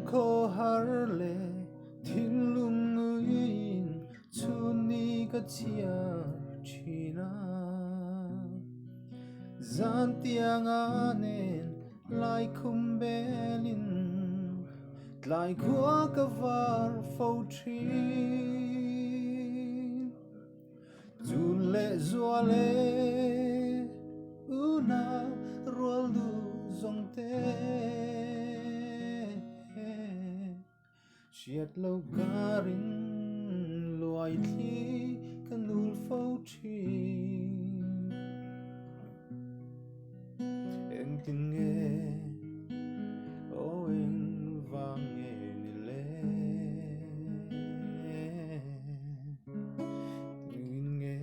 ko harle thil lung in chuni ka chia china zan tiang anen lai khum belin tlai khua ka var phau thi zu le zua le una rual du zong te Siat lâu garin loài thi kan ul phau thi em tin nghe o em vang nghe ni le tin nghe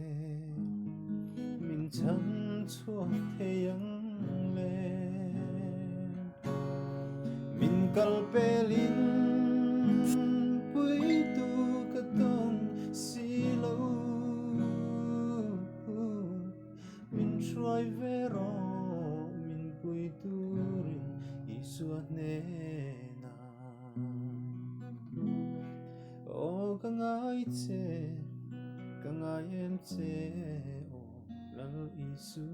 min chan chuak the yang le min kal pelin Try vero min pui turin isuat nena o kangai em che o lal isu